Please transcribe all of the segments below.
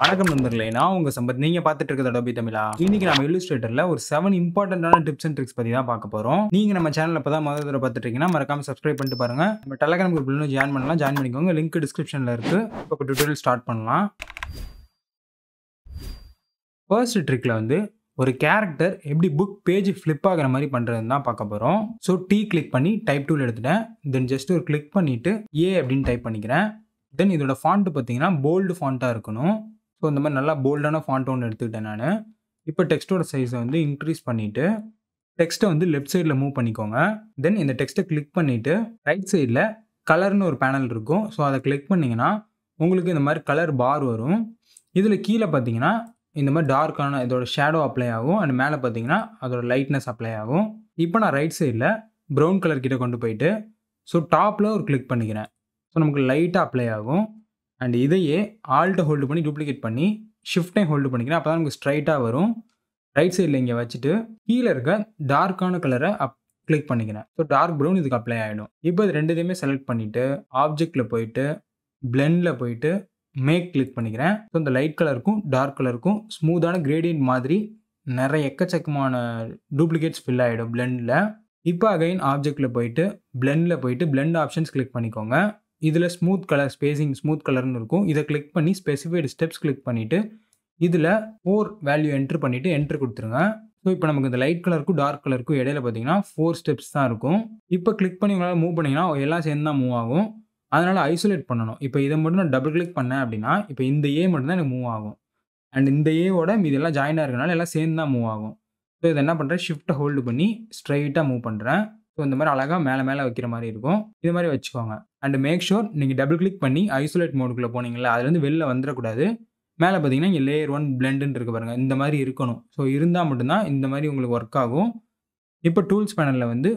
வணக்கம் நண்பர்களே, நான் உங்க சம்பத். நீங்க பார்த்துட்டு இருக்கிறது அடோபி தமிழா. இன்னைக்கு நம்ம இல்லுஸ்ட்ரேட்டர்ல ஒரு 7 இம்பார்ட்டன்ட்டான டிப்ஸ் அண்ட் ட்ரிக்ஸ் பத்தி தான் பார்க்க போறோம். நீங்க நம்ம சேனல்ல இப்பதான் முதல் தடவை பார்த்துட்டு இருக்கீங்கன்னா மறக்காம சப்ஸ்கிரைப் பண்ணிட்டு பாருங்க. நம்ம டெலகிராம் குரூப்ல ஜாயின் பண்ணலாம். ஜாயின் பண்ணிக்கோங்க. லிங்க் டிஸ்கிரிப்ஷன்ல இருக்கு. இப்போ டியூட்டோரியல் ஸ்டார்ட் பண்ணலாம். ஃபர்ஸ்ட் ட்ரிக்ல வந்து ஒரு கேரக்டர் எப்படி புக் பேஜ் ஃபிளிப் ஆகிற மாதிரி பண்றதுன்னு தான் பார்க்க போறோம். ஸோ டி கிளிக் பண்ணி டைப் டூல் எடுத்துட்டேன். தென் ஜஸ்ட் ஒரு கிளிக் பண்ணிட்டு ஏ அப்படின்னு டைப் பண்ணிக்கிறேன். தென் இதோட ஃபாண்ட் பார்த்தீங்கன்னா போல்டு ஃபாண்ட்டாக இருக்கணும். ஸோ இந்த மாதிரி நல்லா போல்டான ஃபாண்ட் ஒன்று எடுத்துக்கிட்டேன் நான். இப்போ டெக்ஸ்ட்டோட சைஸை வந்து இன்க்ரீஸ் பண்ணிவிட்டு டெக்ஸ்ட்டை வந்து லெஃப்ட் சைடில் மூவ் பண்ணிக்கோங்க. தென் இந்த டெக்ஸ்ட்டை கிளிக் பண்ணிவிட்டு ரைட் சைடில் கலர்னு ஒரு பேனல் இருக்கும். ஸோ அதை கிளிக் பண்ணிங்கன்னா உங்களுக்கு இந்த மாதிரி கலர் பார் வரும். இதில் கீழே பார்த்தீங்கன்னா இந்த மாதிரி டார்க்கான இதோட ஷேடோ அப்ளை ஆகும். அண்ட் மேலே பார்த்தீங்கன்னா அதோட லைட்னஸ் அப்ளை ஆகும். இப்போ நான் ரைட் சைடில் ப்ரௌன் கலர் கிட்ட கொண்டு போயிட்டு ஸோ டாப்பில் ஒரு கிளிக் பண்ணிக்கிறேன். ஸோ நமக்கு லைட்டாக அப்ளை ஆகும். அண்ட் இதையே ஆல்ட்டை ஹோல்டு பண்ணி டூப்ளிகேட் பண்ணி ஷிஃப்ட்டையும் ஹோல்டு பண்ணிக்கிறேன். அப்போ தான் நமக்கு ஸ்ட்ரைட்டாக வரும். ரைட் சைடில் இங்கே வச்சுட்டு கீழே இருக்க டார்க்கான கலரை கிளிக் பண்ணிக்கிறேன். ஸோ டார்க் ப்ரௌன் இதுக்கு அப்ளை ஆகிடும். இப்போ இது ரெண்டுத்தையுமே செலக்ட் பண்ணிவிட்டு ஆப்ஜெக்டில் போயிட்டு பிளெண்டில் போயிட்டு மேக் கிளிக் பண்ணிக்கிறேன். ஸோ இந்த லைட் கலருக்கும் டார்க் கலருக்கும் ஸ்மூத்தான கிரேடியன்ட் மாதிரி நிறைய எக்கச்சக்கமான டூப்ளிகேட்ஸ் ஃபில் ஆகிடும் பிளெண்டில். இப்போ அகைன் ஆப்ஜெக்டில் போயிட்டு பிளெண்டில் போயிட்டு பிளெண்ட் ஆப்ஷன்ஸ் கிளிக் பண்ணிக்கோங்க. இதில் ஸ்மூத் கலர் ஸ்பேசிங் ஸ்மூத் கலர்னு இருக்கும். இதை கிளிக் பண்ணி ஸ்பெசிஃபைடு ஸ்டெப்ஸ் கிளிக் பண்ணிவிட்டு இதில் 4 வேல்யூ என்ட்ரு பண்ணிவிட்டு என்ட்ரு கொடுத்துருங்க. ஸோ இப்போ நமக்கு இந்த லைட் கலருக்கும் டார்க் கலருக்கும் இடையில பார்த்தீங்கன்னா 4 ஸ்டெப்ஸ் தான் இருக்கும். இப்போ கிளிக் பண்ணி உங்களால் மூவ் பண்ணிங்கன்னா எல்லாம் சேர்ந்து தான் மூவ் ஆகும். அதனால் ஐசோலேட் பண்ணணும். இப்போ இதை மட்டும் நான் டபுள் கிளிக் பண்ணேன் அப்படின்னா இப்போ இந்த ஏ மட்டும் தான் எனக்கு மூவ் ஆகும். அண்ட் இந்த ஏவோட மீது எல்லாம் ஜாயினாக இருக்கனால எல்லாம் சேர்ந்து தான் மூவ் ஆகும். ஸோ இதை என்ன பண்ணுறேன், ஷிஃப்ட்டை ஹோல்டு பண்ணி ஸ்ட்ரைட்டாக மூவ் பண்ணுறேன். ஸோ இந்த மாதிரி அழகாக மேலே மேலே வைக்கிற மாதிரி இருக்கும். இது மாதிரி வச்சுக்கோங்க. அண்ட் மேக் ஷூர் நீங்கள் டபுள் கிளிக் பண்ணி ஐசோலேட் மோடுக்குள்ளே போனீங்களா அதுலேருந்து வெளில வந்துடக்கூடாது. மேலே பார்த்தீங்கன்னா இங்கே லேயர் 1 பிளெண்டுன்னு இருக்கு பாருங்கள், இந்த மாதிரி இருக்கணும். ஸோ இருந்தால் மட்டும்தான் இந்த மாதிரி உங்களுக்கு ஒர்க் ஆகும். இப்போ டூல்ஸ் பேனலில் வந்து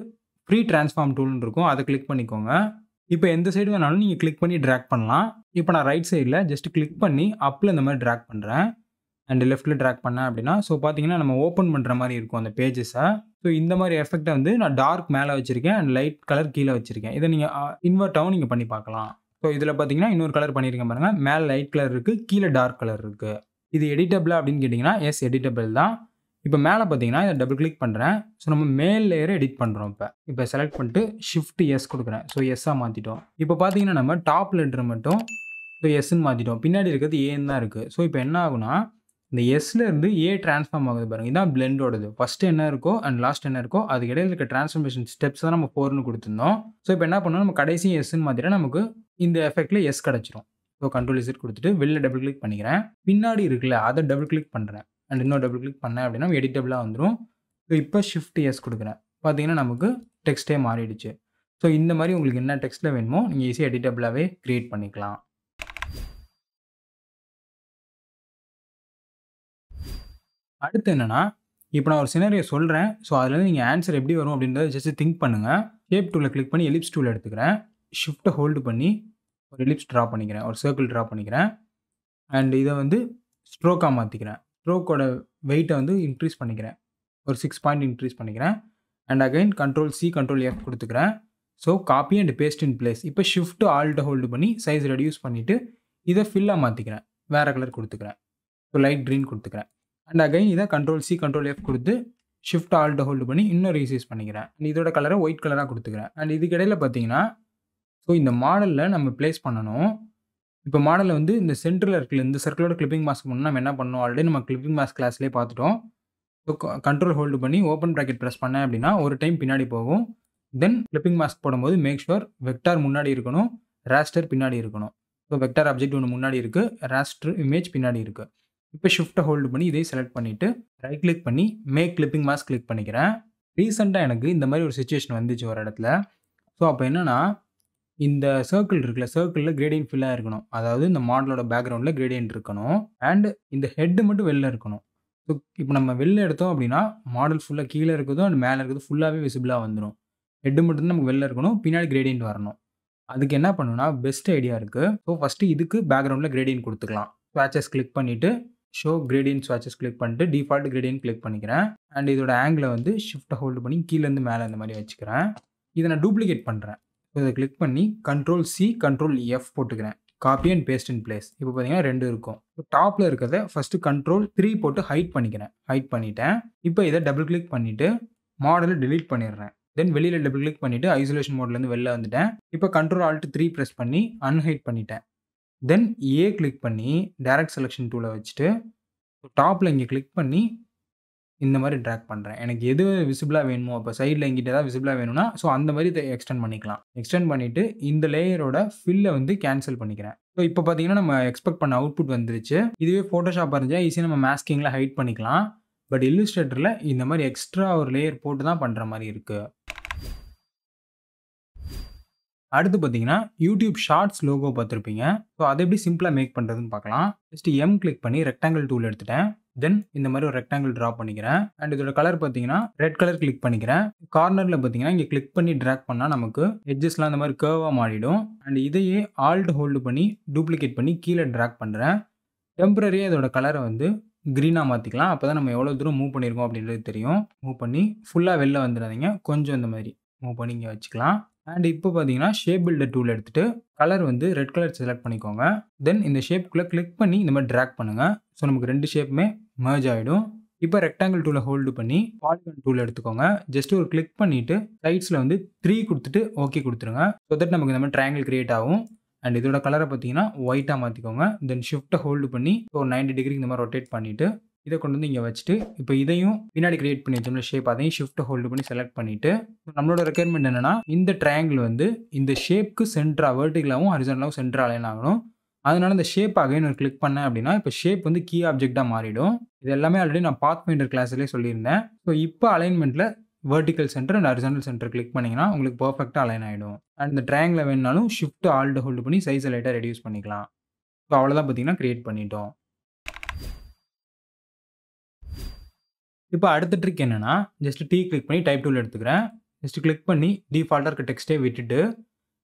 ஃப்ரீ ட்ரான்ஸ்ஃபார்ம் டூல்னு இருக்கும். அதை கிளிக் பண்ணிக்கோங்க. இப்போ எந்த சைடு வேணாலும் நீங்கள் கிளிக் பண்ணி ட்ராக் பண்ணலாம். இப்போ நான் ரைட் சைடில் ஜஸ்ட் கிளிக் பண்ணி அப்பில் இந்த மாதிரி ட்ராக் பண்ணுறேன். அண்ட் லெஃப்ட்டில் ட்ராக் பண்ணேன் அப்படின்னா ஸோ பார்த்தீங்கன்னா நம்ம ஓப்பன் பண்ணுற மாதிரி இருக்கும் அந்த பேஜஸை. ஸோ இந்த மாதிரி எஃபெக்டை வந்து நான் டார்க் மேலே வச்சுருக்கேன் அண்ட் லைட் கலர் கீழே வச்சுருக்கேன். இதை நீங்கள் இன்வெர்ட்டாகவும் நீங்கள் பண்ணி பார்க்கலாம். ஸோ இதில் பார்த்தீங்கன்னா இன்னொரு கலர் பண்ணியிருக்கேன் பாருங்கள். மேலே லைட் கலர் இருக்குது, கீழே டார்க் கலர் இருக்குது. இது எடிட்டபிளா அப்படின்னு கேட்டிங்கன்னா எஸ் எடிட்டபிள் தான். இப்போ மேலே பார்த்தீங்கன்னா இதை டபுள் கிளிக் பண்ணுறேன். ஸோ நம்ம மேல் லேயரை எடிட் பண்ணுறோம். இப்போ செலக்ட் பண்ணிட்டு ஷிஃப்ட் எஸ் கொடுக்குறேன். ஸோ எஸ்ஸாக மாற்றிட்டோம். இப்போ பார்த்தீங்கன்னா நம்ம டாப் லெட்டர் மட்டும் ஸோ எஸ்ன்னு மாற்றிட்டோம். பின்னாடி இருக்கிறது ஏன்னு தான் இருக்குது. ஸோ இப்போ என்ன ஆகுனா இந்த எஸ்ல இருந்து ஏ ட்ரான்ஸ்ஃபார்ம் ஆகுது பாருங்க. இதான் பிளெண்டோடது. ஃபர்ஸ்ட் என்ன இருக்கோ அண்ட் லாஸ்ட் என்ன இருக்கோ அதுக்கு இடையில இருக்க ட்ரான்ஸ்ஃபர்மேஷன் ஸ்டெப்ஸ் தான் நம்ம 4ன்னு கொடுத்துருந்தோம். ஸோ இப்போ என்ன பண்ணணும், நம்ம கடைசி எஸ்ன்னு மாற்றிட்டா நமக்கு இந்த எஃபெக்ட்ல எஸ் கிடச்சிரும். ஸோ கண்ட்ரோல் இசட் கொடுத்துட்டு வெளில டபுள் கிளிக் பண்ணிக்கிறேன். பின்னாடி இருக்குல்ல அதை டபுள் கிளிக் பண்ணுறேன். அண்ட் இன்னும் டபுள் கிளிக் பண்ணேன் அப்படின்னா எடிட்டபிளாக வந்துடும். ஸோ இப்போ ஷிஃப்ட் எஸ் கொடுக்குறேன். பார்த்தீங்கன்னா நமக்கு டெக்ஸ்ட்டே மாறிடுச்சு. ஸோ இந்த மாதிரி உங்களுக்கு என்ன டெக்ஸ்ட்டில் வேணுமோ நீங்கள் ஈஸியாக எடிட்டபிளாகவே க்ரியேட் பண்ணிக்கலாம். அடுத்து என்னன்னா, இப்போ நான் ஒரு சினரியோ சொல்கிறேன். ஸோ அதுலேருந்து நீங்கள் ஆன்சர் எப்படி வரும் அப்படின்றத ஜஸ்ட் திங்க் பண்ணுங்கள். ஷேப் டூலை கிளிக் பண்ணி எலிப்ஸ் டூல் எடுத்துக்கிறேன். ஷிஃப்ட்டை ஹோல்டு பண்ணி ஒரு எலிப்ஸ் ட்ரா பண்ணிக்கிறேன், ஒரு சர்க்கிள் ட்ரா பண்ணிக்கிறேன். அண்ட் இதை வந்து ஸ்ட்ரோக்காக மாற்றிக்கிறேன். ஸ்ட்ரோக்கோட வெயிட்டை வந்து இன்க்ரீஸ் பண்ணிக்கிறேன். ஒரு 6 பாயிண்ட் இன்க்ரீஸ் பண்ணிக்கிறேன். And again control C control F கொடுத்துக்கிறேன். So copy and paste in place. இப்போ ஷிஃப்ட் ஆல்ட்டை ஹோல்டு பண்ணி சைஸ் ரெடியூஸ் பண்ணிவிட்டு இதை ஃபில்லாக மாற்றிக்கிறேன். வேறு கலர் கொடுத்துக்கிறேன். ஸோ லைட் க்ரீன் கொடுத்துக்கிறேன். அண்ட் அகைன் இதை கண்ட்ரோல் சி கண்ட்ரோல் எஃப் கொடுத்து ஷிஃப்ட் ஆல்ட்டை ஹோல்டு பண்ணி இன்னும் ரீசைஸ் பண்ணிக்கிறேன். இதோட கலரை ஒயிட் கலராக கொடுத்துக்கிறேன். அண்ட் இதுக்கு இடையில பார்த்தீங்கன்னா ஸோ இந்த மாடலில் நம்ம பிளேஸ் பண்ணணும். இப்போ மாடலில் வந்து இந்த சென்டரில் இருக்குல்ல இந்த சர்க்கிளோட கிளிப்பிங் மாஸ்க் பண்ணணும். நம்ம என்ன பண்ணணும், ஆல்ரெடி நம்ம கிளிப்பிங் மாஸ்க் கிளாஸ்லேயே பார்த்துட்டோம். ஸோ கண்ட்ரோல் ஹோல்டு பண்ணி ஓப்பன் ப்ராக்கெட் ப்ரெஸ் பண்ணேன் அப்படின்னா ஒரு டைம் பின்னாடி போகும். தென் கிளிப்பிங் மாஸ்க் போடும்போது மேக் ஷுர் வெக்டார் முன்னாடி இருக்கணும், ராஸ்டர் பின்னாடி இருக்கணும். ஸோ வெக்டார் ஆப்ஜெக்ட் ஒன்று முன்னாடி இருக்குது, ராஸ்டர் இமேஜ் பின்னாடி இருக்குது. இப்போ ஷிஃப்ட்டை ஹோல்டு பண்ணி இதை செலக்ட் பண்ணிவிட்டு ரைட் கிளிக் பண்ணி மேக் கிளிப்பிங் மாஸ்க் கிளிக் பண்ணிக்கிறேன். ரீசெண்டாக எனக்கு இந்த மாதிரி ஒரு சிச்சுவேஷன் வந்துச்சு ஒரு இடத்துல. ஸோ அப்போ என்னென்னா இந்த சர்க்கிள் இருக்குல்ல, சர்க்கிளில் கிரேடியன்ட் ஃபில்லாக இருக்கணும். அதாவது இந்த மாடலோட பேக்ரவுண்டில் கிரேடியன்ட் இருக்கணும். அண்ட் இந்த ஹெட்டு மட்டும் வெளில இருக்கணும். ஸோ இப்போ நம்ம வெளில எடுத்தோம் அப்படின்னா மாடல் ஃபுல்லாக கீழே இருக்குதோ அண்ட் மேலே இருக்குது ஃபுல்லாகவே விசிபிளாக வந்துடும். ஹெட்டு மட்டும் நமக்கு வெளில இருக்கணும், பின்னாடி கிரேடியன்ட் வரணும். அதுக்கு என்ன பண்ணணும்னா பெஸ்ட் ஐடியா இருக்குது. ஸோ ஃபஸ்ட்டு இதுக்கு பேக்ரவுண்டில் கிரேடியன்ட் கொடுத்துக்கலாம். ஸ்வாட்சஸ் கிளிக் பண்ணிவிட்டு ஷோ கிரேடியன்ட் ஸ்வாட்சஸ் கிளிக் பண்ணிட்டு டிஃபால்ட் கிரேடியன்ட் கிளிக் பண்ணிக்கிறேன். அண்ட் இதோட ஆங்கிளை வந்து ஷிஃப்ட்டை ஹோல்டு பண்ணி கீழேருந்து மேலே இந்த மாதிரி வச்சுக்கிறேன். இதை நான் டூப்ளிகேட் பண்ணுறேன். ஸோ இதை கிளிக் பண்ணி கண்ட்ரோல் சி கண்ட்ரோல் எஃப் போட்டுக்கிறேன். Copy and paste in place. இப்போ பார்த்தீங்கன்னா 2 இருக்கும். டாப்பில் இருக்கிறத ஃபஸ்ட்டு Ctrl+3 போட்டு ஹைட் பண்ணிக்கிறேன். ஹைட் பண்ணிட்டேன். இப்போ இதை டபுள் கிளிக் பண்ணிவிட்டு மாடலை delete பண்ணிடுறேன். தென் வெளியில் டபுள் கிளிக் பண்ணிவிட்டு ஐசோலேஷன் மோட்லேருந்து வெளில வந்துட்டேன். இப்போ Ctrl+Alt+3 ப்ரெஸ் பண்ணி அன்ஹைட் பண்ணிட்டேன். தென் ஏ கிளிக் பண்ணி டைரக்ட் செலெக்ஷன் டூலை வச்சுட்டு டாப்பில் இங்கே கிளிக் பண்ணி இந்த மாதிரி ட்ராக் பண்ணுறேன். எனக்கு எது விசிபிளாக வேணுமோ, அப்போ சைடில் எங்கிட்ட ஏதாவது விசிபிளாக வேணும்னா ஸோ அந்த மாதிரி இதை எக்ஸ்டெண்ட் பண்ணிக்கலாம். எக்ஸ்டெண்ட் பண்ணிவிட்டு இந்த லேயரோட ஃபில்லை வந்து கேன்சல் பண்ணிக்கிறேன். ஸோ இப்போ பார்த்தீங்கன்னா நம்ம எக்ஸ்பெக்ட் பண்ண அவுட்புட் வந்துருச்சு. இதுவே ஃபோட்டோஷாப்பாக இருந்துச்சுன்னா ஈஸியாக நம்ம மாஸ்கிங்கில் ஹைட் பண்ணிக்கலாம். பட் இல்லுஸ்ட்ரேட்டரில் இந்த மாதிரி எக்ஸ்ட்ரா ஒரு லேயர் போட்டு தான் பண்ணுற மாதிரி இருக்குது. அடுத்து பார்த்தீங்கன்னா யூடியூப் ஷார்ட்ஸ் லோகோ பார்த்துருப்பீங்க. ஸோ அதை எப்படி சிம்பிளாக மேக் பண்ணுறதுன்னு பார்க்கலாம். ஜஸ்ட்டு எம் கிளிக் பண்ணி ரெக்டாங்கிள் டூல் எடுத்துட்டேன். தென் இந்த மாதிரி ஒரு ரெக்டாங்கிள் ட்ரா பண்ணிக்கிறேன். அண்ட் இதோட கலர் பார்த்தீங்கன்னா ரெட் கலர் கிளிக் பண்ணிக்கிறேன். கார்னரில் பார்த்தீங்கன்னா இங்கே கிளிக் பண்ணி ட்ராக் பண்ணால் நமக்கு எட்ஜஸ்லாம் இந்த மாதிரி கர்வாக மாறிடும். அண்ட் இதையே ஆல்ட் ஹோல்டு பண்ணி டூப்ளிகேட் பண்ணி கீழே ட்ராக் பண்ணுறேன். டெம்பரரியாக இதோட கலரை வந்து க்ரீனாக மாற்றிக்கலாம். அப்போ தான் நம்ம எவ்வளோ தூரம் மூவ் பண்ணியிருக்கோம் அப்படின்றது தெரியும். மூவ் பண்ணி ஃபுல்லாக வெளில வந்துடாதீங்க. கொஞ்சம் இந்த மாதிரி மூவ் பண்ணி இங்கே வச்சுக்கலாம். அண்ட் இப்போ பார்த்தீங்கன்னா ஷேப் பில்டர் டூல் எடுத்துகிட்டு கலர் வந்து ரெட் கலர் செலக்ட் பண்ணிக்கோங்க. தென் இந்த ஷேப்புக்குள்ளே கிளிக் பண்ணி இந்த மாதிரி ட்ராக் பண்ணுங்கள். ஸோ நமக்கு 2 ஷேப்புமே மர்ஜ் ஆகிடும். இப்போ ரெக்டாங்கிள் டூலை ஹோல்டு பண்ணி பாலிகான் டூல் எடுத்துக்கோங்க. ஜஸ்ட் ஒரு கிளிக் பண்ணிவிட்டு சைட்ஸில் வந்து 3 கொடுத்துட்டு ஓகே கொடுத்துருங்க. ஸோ தட் நமக்கு இந்த மாதிரி ட்ரையாங்கிள் கிரியேட் ஆகும். அண்ட் இதோட கலரை பார்த்தீங்கன்னா ஒயிட்டாக மாற்றிக்கோங்க. தென் ஷிஃப்ட்டை ஹோல்டு பண்ணி ஒரு 90 டிகிரி இந்த மாதிரி ரொட்டேட் பண்ணிவிட்டு இதை கொண்டு வந்து இங்கே வச்சுட்டு இப்போ இதையும் பின்னாடி கிரியேட் பண்ணி வச்சோம்னா ஷேப் அதையும் ஷிஃப்ட்டை ஹோல்டு பண்ணி செலக்ட் பண்ணிவிட்டு நம்மளோட ரெக்யர்மெண்ட் என்னென்னா இந்த ட்ரையாங்கிள் வந்து இந்த ஷேப்க்கு சென்டராக வெர்டிகலாகவும் ஹரிசாண்டலாகவும் சென்டராக அலைன் ஆகணும். அதனால இந்த ஷேப் அகைன் ஒரு கிளிக் பண்ணேன் அப்படின்னா இப்போ ஷேப் வந்து கீ ஆப்ஜெக்டாக மாறிடும். இது எல்லாமே ஆல்ரெடி நான் பாத் ஃபைண்டர் கிளாஸ்லேயே சொல்லியிருந்தேன். ஸோ இப்போ அலைன்மெண்ட்டில் vertical centre and horizontal centre click பண்ணிங்கன்னா உங்களுக்கு பர்ஃபெக்டாக அலைன் ஆகிடும். அண்ட் இந்த ட்ரையாங்கில் வேணுனாலும் ஷிஃப்ட் ஆல்ட் ஹோல்டு பண்ணி சைஸை லைட்டாக ரெடியூஸ் பண்ணிக்கலாம். ஸோ அவ்வளோதான் பார்த்தீங்கன்னா கிரியேட் பண்ணிட்டோம். இப்போ அடுத்த ட்ரிக் என்னென்னா ஜஸ்ட் டீ கிளிக் பண்ணி டைப் டூல் எடுத்துக்கிறேன். ஜஸ்ட் கிளிக் பண்ணி டிஃபால்ட்டாக இருக்க டெக்ஸ்ட்டே விட்டுட்டு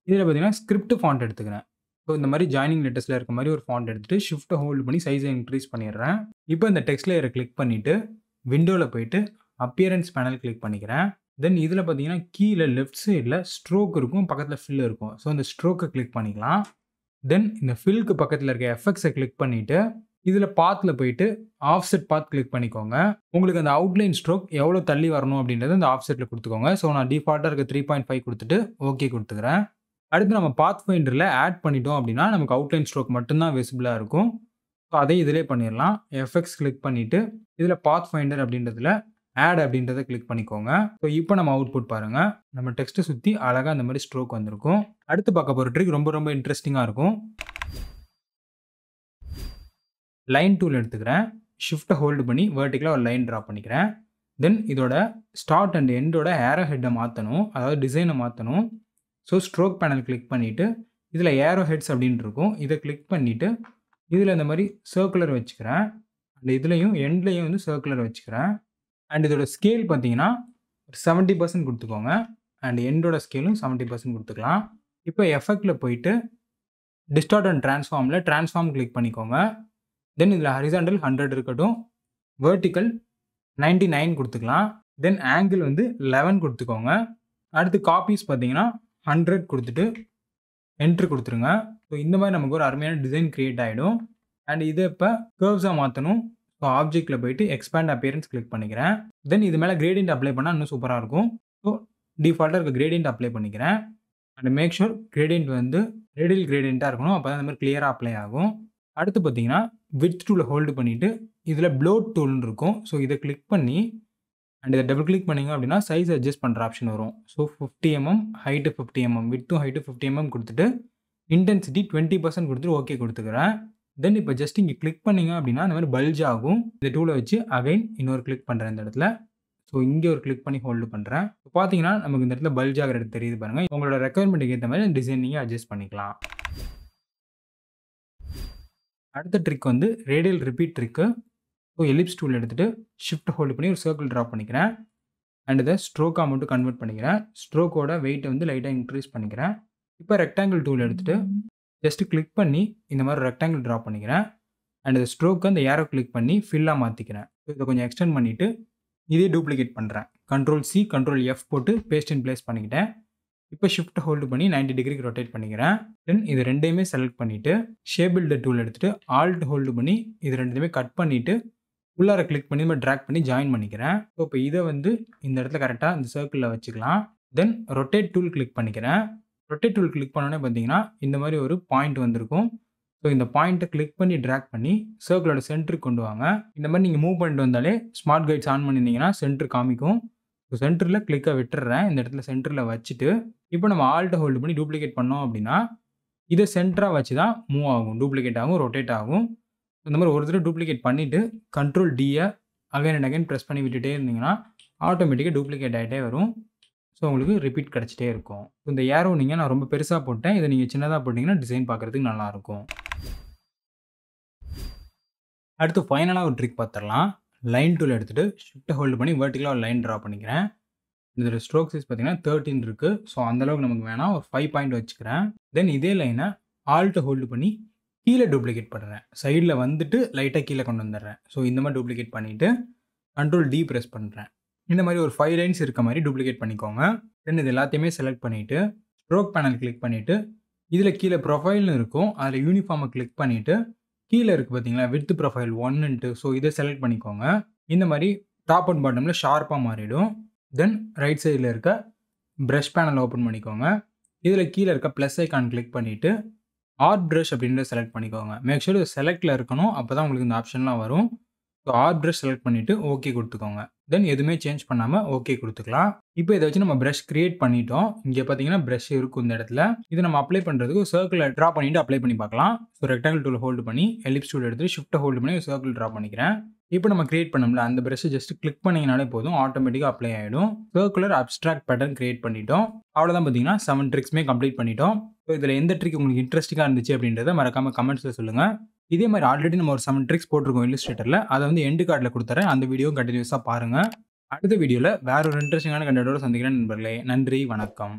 இதில் பார்த்தீங்கன்னா ஸ்கிரிப்ட் ஃபாண்ட் எடுத்துக்கிறேன். ஸோ இந்த மாதிரி ஜாயினிங் லெட்டர்ஸில் இருக்க மாதிரி ஒரு ஃபாண்ட் எடுத்துகிட்டு ஷிஃப்ட்டை ஹோல்டு பண்ணி சைஸை இன்க்ரீஸ் பண்ணிடுறேன். இப்போ இந்த டெக்ஸ்ட் லேயரை கிளிக் பண்ணிவிட்டு விண்டோவில் போயிட்டு அப்பியரன்ஸ் பேனல் கிளிக் பண்ணிக்கிறேன். தென் இதில் பார்த்தீங்கன்னா கீழே லெஃப்ட் சைடில் ஸ்ட்ரோக் இருக்கும், பக்கத்தில் ஃபில் இருக்கும். ஸோ இந்த ஸ்ட்ரோக்கை கிளிக் பண்ணிக்கலாம். தென் இந்த ஃபில்க்கு பக்கத்தில் இருக்க எஃபெக்ட்ஸை கிளிக் பண்ணிவிட்டு இதில் பாத்தில் போயிட்டு ஆஃப்செட் பாத் கிளிக் பண்ணிக்கோங்க. உங்களுக்கு அந்த அவுட்லைன் ஸ்ட்ரோக் எவ்வளோ தள்ளி வரணும் அப்படின்றது அந்த ஆஃப்செட்டில் கொடுத்துக்கோங்க. ஸோ நான் டிஃபால்ட்டாக இருக்க 3.5 கொடுத்துட்டு ஓகே கொடுத்துக்கிறேன். அடுத்து நம்ம பாத் ஃபைண்டரில் ஆட் பண்ணிட்டோம் அப்படின்னா நமக்கு அவுட்லைன் ஸ்ட்ரோக் மட்டும்தான் விசிபிளாக இருக்கும். ஸோ அதை இதிலே பண்ணிடலாம். எஃபெக்ட்ஸ் கிளிக் பண்ணிவிட்டு இதில் பாத் ஃபைண்டர் அப்படின்றதுல ஆட் அப்படின்றத கிளிக் பண்ணிக்கோங்க. ஸோ இப்போ நம்ம அவுட்புட் பாருங்கள். நம்ம டெக்ஸ்ட்டை சுற்றி அழகாக அந்த மாதிரி ஸ்ட்ரோக் வந்திருக்கும். அடுத்து பார்க்க போகிற ட்ரிக் ரொம்ப ரொம்ப இன்ட்ரெஸ்டிங்காக இருக்கும். லைன் டூல் எடுத்துக்கிறேன். ஷிஃப்ட்டை ஹோல்டு பண்ணி வெர்டிகலாக ஒரு லைன் ட்ரா பண்ணிக்கிறேன். தென் இதோட ஸ்டார்ட் அண்ட் எண்டோட ஏரோ ஹெட்டை மாற்றணும், அதாவது டிசைனை மாற்றணும். ஸோ ஸ்ட்ரோக் பேனல் கிளிக் பண்ணிவிட்டு இதில் ஏரோ ஹெட்ஸ் அப்படின்னு இருக்கும். இதை கிளிக் பண்ணிவிட்டு இதில் இந்த மாதிரி சர்க்குலர் வச்சுக்கிறேன். அண்ட் இதுலேயும் எண்ட்லேயும் வந்து சர்க்குலர் வச்சுக்கிறேன். அண்ட் இதோட ஸ்கேல் பார்த்தீங்கன்னா 70% கொடுத்துக்கோங்க. அண்ட் எண்டோட ஸ்கேலும் 70% கொடுத்துக்கலாம். இப்போ எஃபெக்டில் போயிட்டு டிஸ்டார்ட் அண்ட் ட்ரான்ஸ்ஃபார்மில் ட்ரான்ஸ்ஃபார்ம் கிளிக் பண்ணிக்கோங்க. தென் இதில் ஹரிசாண்டல் 100 இருக்கட்டும், வெர்டிக்கல் 99 கொடுத்துக்கலாம். தென் ஆங்கிள் வந்து 11 கொடுத்துக்கோங்க. அடுத்து காப்பீஸ் பார்த்தீங்கன்னா 100 கொடுத்துட்டு என்ட்ரு கொடுத்துருங்க. ஸோ இந்த மாதிரி நமக்கு ஒரு அருமையான டிசைன் கிரியேட் ஆகிடும். அண்ட் இதை இப்போ கர்வ்ஸாக மாற்றணும். ஸோ ஆப்ஜெக்டில் போயிட்டு எக்ஸ்பேண்ட் அப்பியரன்ஸ் கிளிக் பண்ணிக்கிறேன். தென் இது மேலே கிரேடியன்ட் அப்ளை பண்ணால் இன்னும் சூப்பராக இருக்கும். ஸோ டிஃபால்ட்டாக இருக்க கிரேடியன்ட் அப்ளை பண்ணிக்கிறேன். அண்ட் மேக் ஷூர் கிரேடியன்ட் வந்து ரேடியல் கிரேடியண்ட்டாக இருக்கணும். அப்போ தான் இந்த மாதிரி கிளியராக அப்ளை ஆகும். அடுத்து பார்த்தீங்கன்னா விட்த் டூலை ஹோல்டு பண்ணிவிட்டு இதில் ப்ளோட் டூல்னு இருக்கும். ஸோ இதை கிளிக் பண்ணி அண்ட் இதை டபுள் கிளிக் பண்ணிங்க அப்படின்னா சைஸ் அட்ஜஸ்ட் பண்ணுற ஆப்ஷன் வரும். ஸோ 50 mm, ஹைட்டு 50 mm, விட்த்தும் ஹைட்டு 50 mm கொடுத்துட்டு இன்டென்சிட்டி 20% கொடுத்துட்டு ஓகே கொடுத்துக்கிறேன். தென் இப்போ ஜஸ்ட் இங்கே கிளிக் பண்ணிங்க அப்படின்னா இந்த மாதிரி பல்ஜ் ஆகும். இந்த டூலை வச்சு அகைன் இன்னொரு கிளிக் பண்ணுறேன் இந்த இடத்துல. ஸோ இங்கே ஒரு கிளிக் பண்ணி ஹோல்டு பண்ணுறேன். இப்போ பார்த்தீங்கன்னா நமக்கு இந்த இடத்துல பல்ஜ் ஆகிற இடத்து தெரியுது பாருங்கள். உங்களோட ரெக்குயர்மெண்ட்டுக்கு ஏற்ற மாதிரி டிசைன் நீங்கள் அட்ஜஸ்ட் பண்ணிக்கலாம். அடுத்த ட்ரிக் வந்து radial repeat trick. So ellipse tool எடுத்துகிட்டு ஷிஃப்ட் ஹோல்டு பண்ணி ஒரு சர்க்கிள் ட்ரா பண்ணிக்கிறேன். அண்ட் இதை ஸ்ட்ரோக்காக மட்டும் கன்வெர்ட் பண்ணிக்கிறேன். ஸ்ட்ரோக்கோட வெயிட்டை வந்து லைட்டாக இன்க்ரீஸ் பண்ணிக்கிறேன். இப்போ ரெக்டாங்கிள் டூல் எடுத்துகிட்டு ஜஸ்ட்டு கிளிக் பண்ணி இந்த மாதிரி ரெக்டாங்கிள் ட்ரா பண்ணிக்கிறேன். அண்ட் இந்த ஸ்ட்ரோக்கை அந்த ஏரோ கிளிக் பண்ணி ஃபில்லாக மாற்றிக்கிறேன். ஸோ இதை கொஞ்சம் எக்ஸ்டெண்ட் பண்ணிவிட்டு இதே டூப்ளிகேட் பண்ணுறேன். Ctrl+C Ctrl+F போட்டு பேஸ்ட் இன் பிளேஸ் பண்ணிக்கிட்டேன். இப்போ ஷிஃப்ட் ஹோல்டு பண்ணி 90 டிகிரிக்கு ரொட்டேட் பண்ணிக்கிறேன். தென் இது ரெண்டையுமே செலக்ட் பண்ணிவிட்டு ஷேப் பில்டர் டூல் எடுத்துகிட்டு ஆல்ட் ஹோல்டு பண்ணி இது ரெண்டுத்தையுமே கட் பண்ணிவிட்டு உள்ளார கிளிக் பண்ணி நம்ம ட்ராக் பண்ணி ஜாயின் பண்ணிக்கிறேன். ஸோ இப்போ இதை வந்து இந்த இடத்துல கரெக்டாக இந்த சர்க்கிளில் வச்சுக்கலாம். தென் ரொட்டேட் டூல் கிளிக் பண்ணிக்கிறேன். ரொட்டேட் டூல் கிளிக் பண்ணோன்னே பார்த்தீங்கன்னா இந்த மாதிரி ஒரு பாயிண்ட் வந்திருக்கும். ஸோ இந்த பாயிண்ட்டை கிளிக் பண்ணி ட்ராக் பண்ணி சர்க்கிளோட சென்டருக்கு கொண்டு வாங்க. இந்த மாதிரி நீங்கள் மூவ் பண்ணிட்டு வந்தாலே ஸ்மார்ட் கைட்ஸ் ஆன் பண்ணியிருந்தீங்கன்னா சென்டர் காமிக்கும். ஸோ சென்டரில் கிளிக்கை விட்டுறேன். இந்த இடத்துல சென்டரில் வச்சுட்டு இப்போ நம்ம ஆல்ட்டை ஹோல்டு பண்ணி டூப்ளிகேட் பண்ணோம் அப்படின்னா இதை சென்டராக வச்சு தான் மூவ் ஆகும், டூப்ளிகேட் ஆகும், ரொட்டேட் ஆகும். இந்த மாதிரி ஒரு தடவை டூப்ளிகேட் பண்ணிவிட்டு கண்ட்ரோல் டியை அகைன் அண்ட் அகைன் ப்ரெஸ் பண்ணி விட்டுட்டே இருந்தீங்கன்னா ஆட்டோமேட்டிக்காக டூப்ளிகேட் ஆகிட்டே வரும். ஸோ உங்களுக்கு ரிப்பீட் கிடச்சிட்டே இருக்கும். இந்த ஏரோ நீங்கள் நான் ரொம்ப பெருசாக போட்டேன், இதை நீங்கள் சின்னதாக போட்டிங்கன்னா டிசைன் பார்க்குறதுக்கு நல்லாயிருக்கும். அடுத்து ஃபைனலாக ஒரு ட்ரிக் பார்த்துடலாம். லைன் டூல் எடுத்துகிட்டு ஷிஃப்ட் ஹோல்டு பண்ணி வெர்டிகலாக ஒரு லைன் ட்ரா பண்ணிக்கிறேன். இதோட ஸ்ட்ரோக் சைஸ் பார்த்தீங்கன்னா 13 இருக்குது. ஸோ அந்தளவுக்கு நமக்கு வேணாம், ஒரு 5 பாயிண்ட் வச்சுக்கிறேன். தென் இதே லைனை ஆல்ட்டை ஹோல்டு பண்ணி கீழே டூப்ளிகேட் பண்ணுறேன். சைடில் வந்துட்டு லைட்டாக கீழே கொண்டு வந்துடுறேன். ஸோ இந்த மாதிரி டூப்ளிகேட் பண்ணிவிட்டு கண்ட்ரோல் டி ப்ரெஸ் பண்ணுறேன். இந்த மாதிரி ஒரு 5 லைன்ஸ் இருக்க மாதிரி டூப்ளிகேட் பண்ணிக்கோங்க. தென் இது எல்லாத்தையுமே செலக்ட் பண்ணிவிட்டு ஸ்ட்ரோக் பேனல் கிளிக் பண்ணிவிட்டு இதில் கீழே ப்ரொஃபைல்னு இருக்கும், அதில் யூனிஃபார்மை கிளிக் பண்ணிவிட்டு கீழே இருக்குது பார்த்தீங்களா வித் ப்ரொஃபைல் 1:2. ஸோ இதை செலக்ட் பண்ணிக்கோங்க. இந்த மாதிரி டாப் அண்ட் பாட்டமில் ஷார்ப்பாக மாறிடும். தென் ரைட் சைடில் இருக்க ப்ரஷ் பேனல் ஓப்பன் பண்ணிக்கோங்க. இதில் கீழே இருக்க ப்ளஸ் ஐக்கான் கிளிக் பண்ணிவிட்டு ஆர்ட் ப்ரஷ் அப்படின்றத செலக்ட் பண்ணிக்கோங்க. மேக் ஷூர் இது செலக்டில் இருக்கணும், அப்போ தான் உங்களுக்கு இந்த ஆப்ஷன்லாம் வரும். ஸோ ஆர்ட் ப்ரஷ் செலக்ட் பண்ணிவிட்டு ஓகே கொடுத்துக்கோங்க. தென் எதுவுமே சேஞ்ச் பண்ணாமல் ஓகே கொடுத்துக்கலாம். இப்போ இதை வச்சு நம்ம ப்ரஷ் கிரியேட் பண்ணிட்டோம். இங்கே பார்த்தீங்கன்னா ப்ரஷ் இருக்கும் இந்த இடத்துல. இது நம்ம அப்ளை பண்ணுறதுக்கு ஒரு சர்க்கிளை ட்ரா பண்ணிவிட்டு அப்ளை பண்ணி பார்க்கலாம். ஸோ ரெக்டாங்கிள் டூல் ஹோல்டு பண்ணி எலிப்ஸ் டூல் எடுத்து ஷிஃப்ட்டை ஹோல்டு பண்ணி ஒரு சர்க்கிள் ட்ரா பண்ணிக்கிறேன். இப்போ நம்ம கிரியேட் பண்ணோம்ல அந்த ப்ரஷ்ஷை ஜஸ்ட் கிளிக் பண்ணிங்கனாலே போதும், ஆட்டோமேட்டிக்காக அப்ளை ஆகிடும். சர்க்குலர் அப்ஸ்ட்ராக்ட் பேட்டர்ன் கிரியேட் பண்ணிட்டோம். அவ்வளோதான், பார்த்தீங்கன்னா 7 ட்ரிக்ஸுமே கம்ப்ளீட் பண்ணிட்டோம். ஸோ இதில் எந்த ட்ரிக் உங்களுக்கு இன்ட்ரெஸ்டிங்காக இருந்துச்சு அப்படின்றத மறக்காமல் கமெண்ட்ஸில் சொல்லுங்கள். இதே மாதிரி ஆல்ரெடி நம்ம ஒரு 7 ட்ரிக்ஸ் போட்டிருக்கோம் இல்லஸ்ட்ரேட்டரில், அதை வந்து எண்டு கார்டில் கொடுத்துறேன். அந்த வீடியோவும் கண்டினியூஸாக பாருங்கள். அடுத்த வீடியோவில் வேற ஒரு இன்ட்ரெஸ்டிங்கான கண்டென்ட்டோட சந்திக்கிறேன் நண்பர்களே. நன்றி, வணக்கம்.